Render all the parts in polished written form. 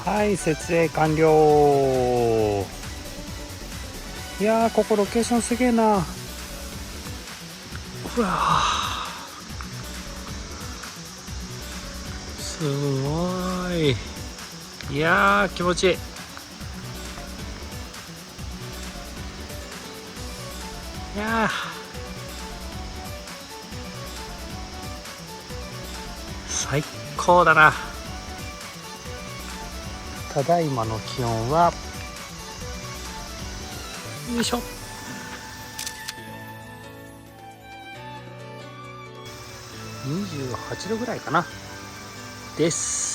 はい、設営完了。いやー、ここロケーションすげえな。うわすごい。いやー、気持ちいい。いやー、最高だな。ただいまの気温は、よいしょ、28度ぐらいかなです。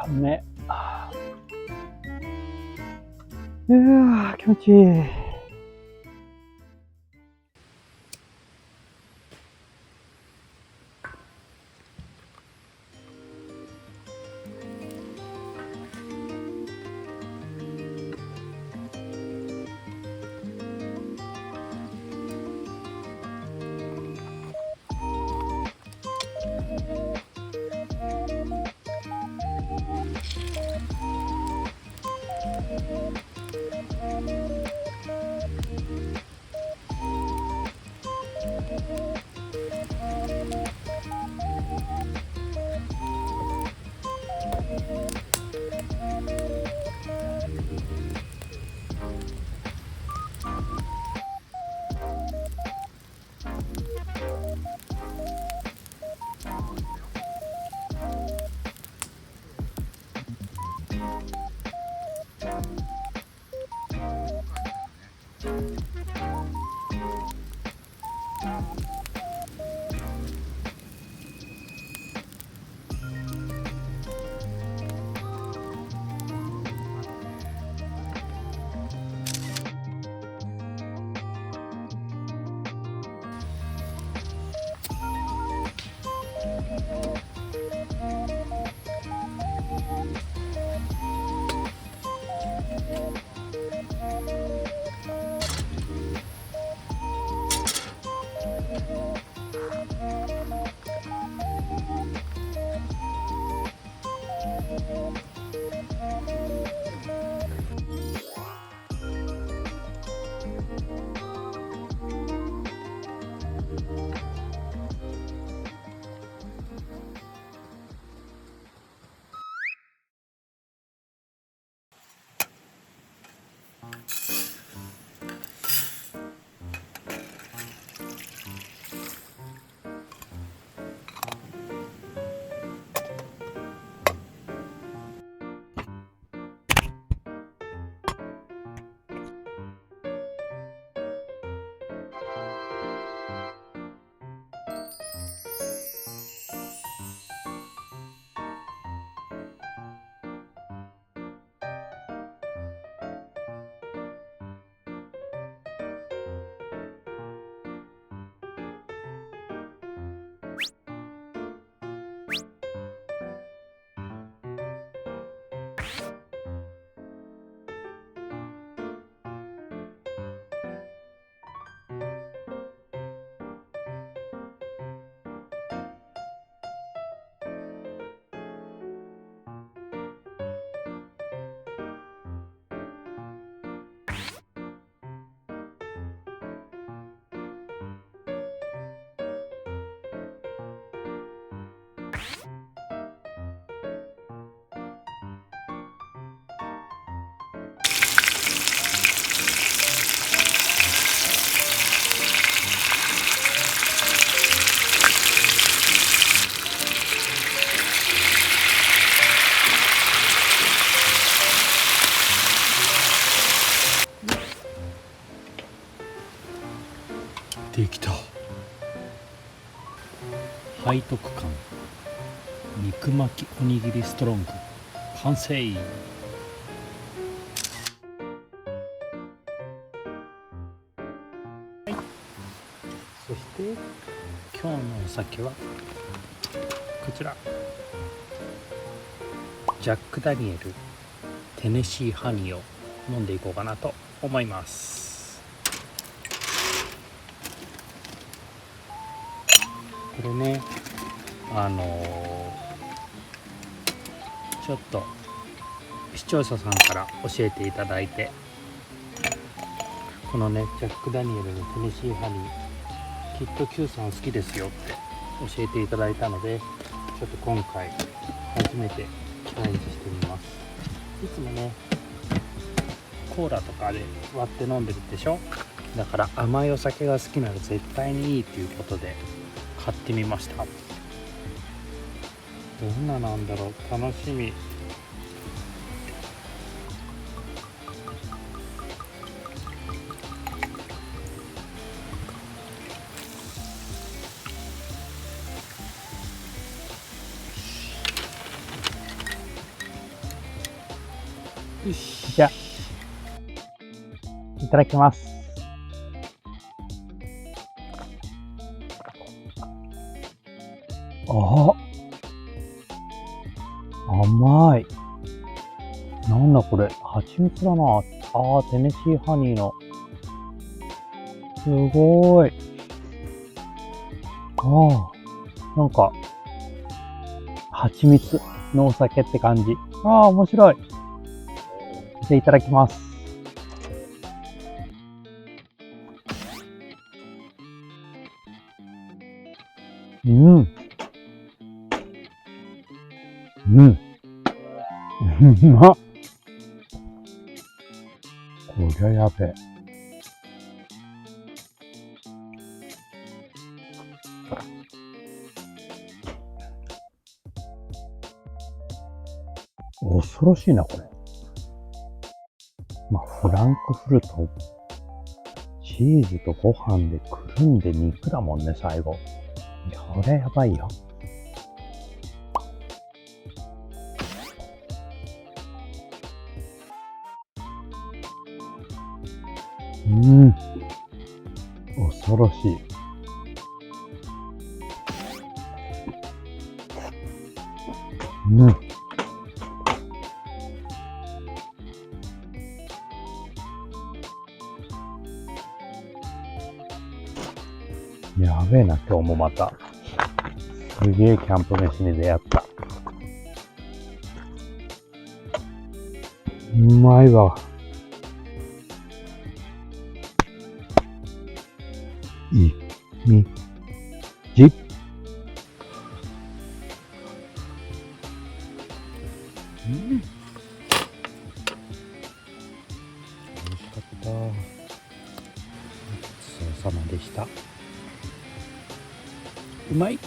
うめ。気持ちいい。できた。背徳感肉巻きおにぎりストロング完成。そして今日のお酒はこちら、ジャック・ダニエルテネシーハニーを飲んでいこうかなと思います。これね、ちょっと視聴者さんから教えていただいて、このねジャック・ダニエルのテネシーハニー、きっと Q さん好きですよって教えていただいたので、ちょっと今回初めてチャレンジしてみます。いつもねコーラとかで割って飲んでるでしょ。だから甘いお酒が好きなら絶対にいいということで買ってみました。どんななんだろう、楽しみ。よし、じゃあいただきます。あ、甘い。なんだこれ、蜂蜜だな。テネシーハニーの。すごい。なんか、蜂蜜のお酒って感じ。面白い。じゃあいただきます。うん。うまっ。こりゃやべえ。恐ろしいな、これ。フランクフルト、チーズとご飯でくるんで肉だもんね、最後。これやばいよ。恐ろしい。やべえな、今日もまた。すげえキャンプ飯に出会った。うまいわ。みじ。美味しかった。ごちそうさまでした。うまい。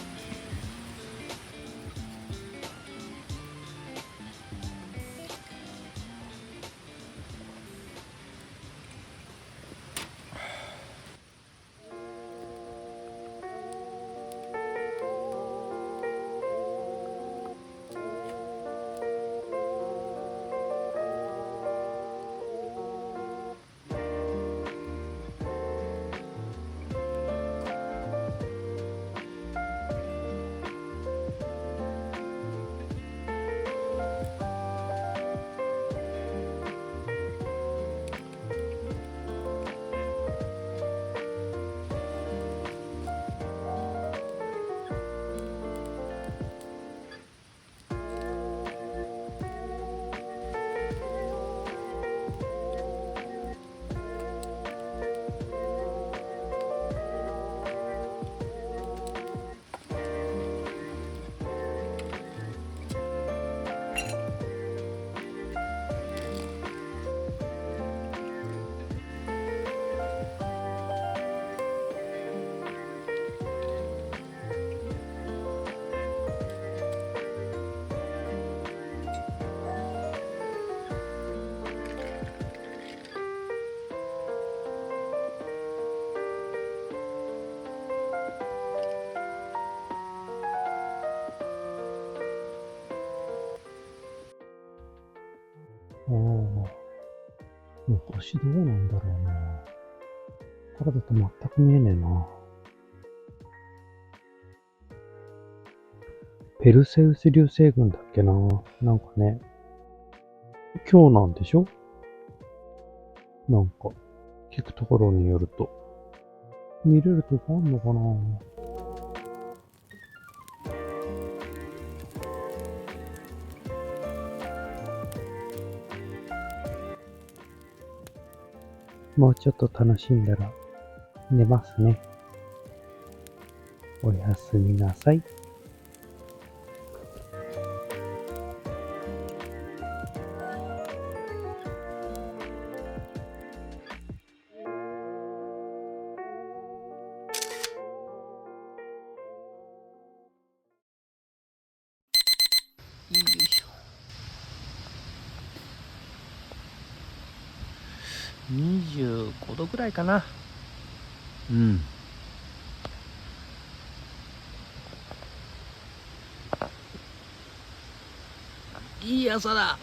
星どうなんだろうな。これだと全く見えねえな。ペルセウス流星群だっけな。なんかね、今日なんでしょ？なんか、聞くところによると。見れるとこあんのかな。もうちょっと楽しんだら寝ますね。おやすみなさい。よいしょ。25度ぐらいかな。うん。いい朝だ。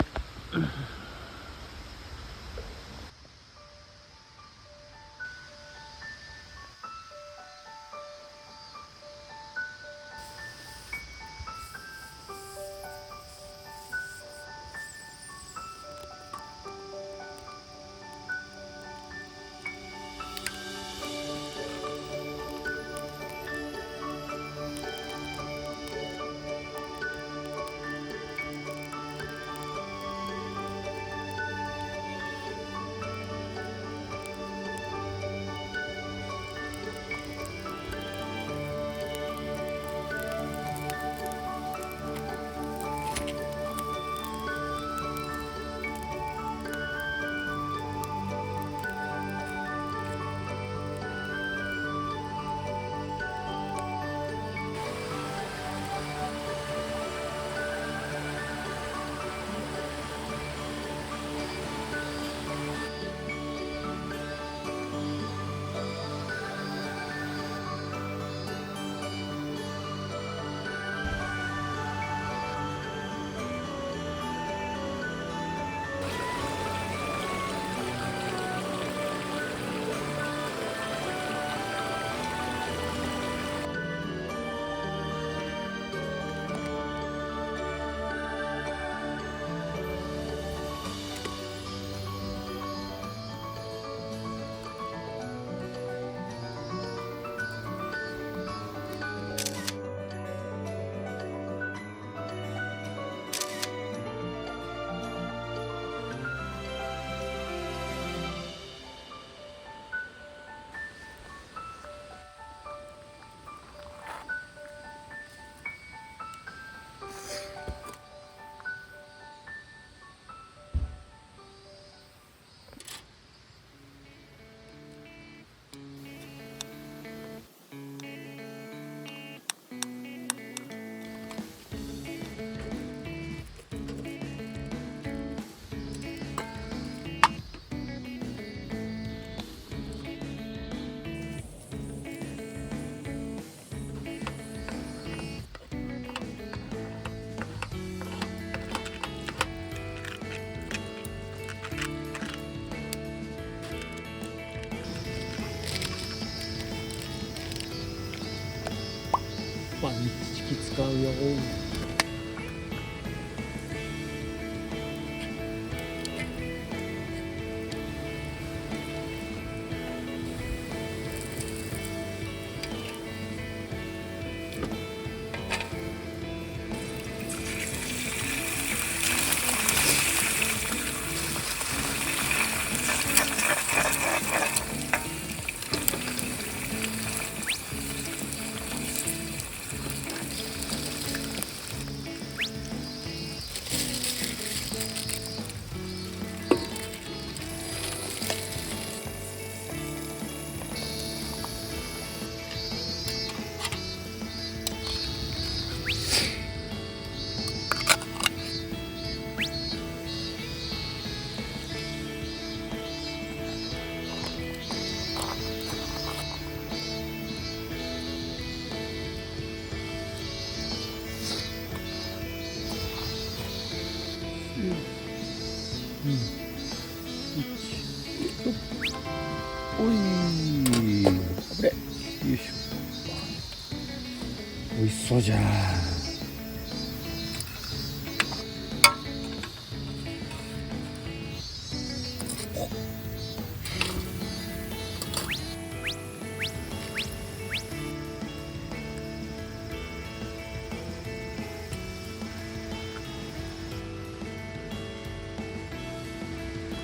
パンチキ使うよ。おい、あぶれ、よいしょ。美味しそうじゃん。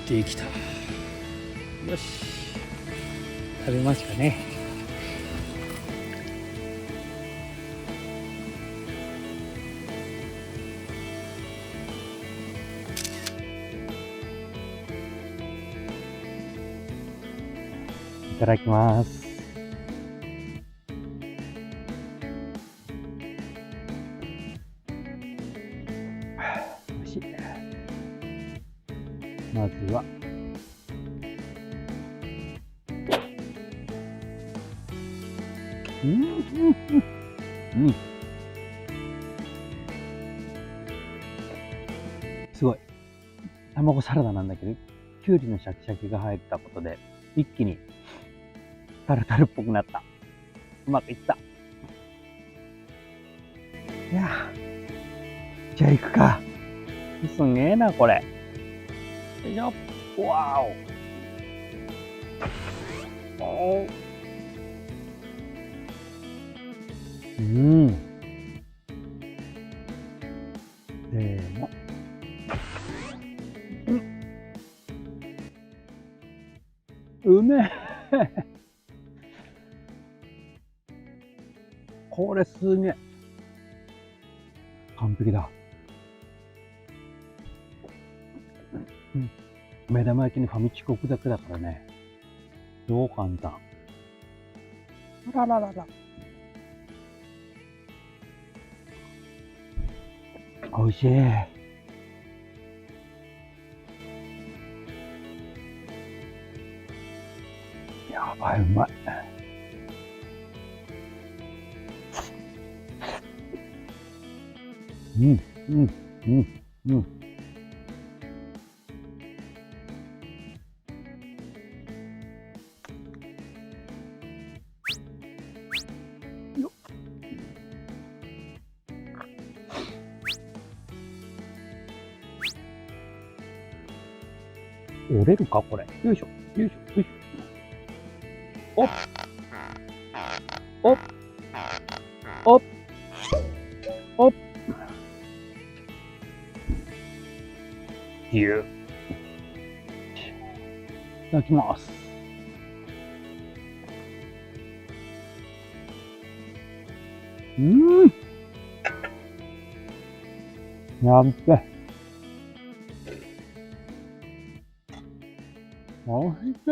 できた。よし、食べますかね。いただきます。美味しい。まずはうん、すごい。卵サラダなんだけど、きゅうりのシャキシャキが入ったことで、一気にタルタルっぽくなった。うまくいった。いや、じゃあ行くか。すんげえな、これ。よいしょ。わお。おー。うん。せーの。うめえ。これすげえ。完璧だ。うん。目玉焼きにファミチキ置くだけだからね。超簡単。あらららら。美味しい。やばい、うまい。うん、うん、うん、うん。よ折れるかこれ。よいしょ、よいしょ、よいしょ。おっ、おっ、おっ、おっ。ぎゅー。いただきます。やっべ。おいしい。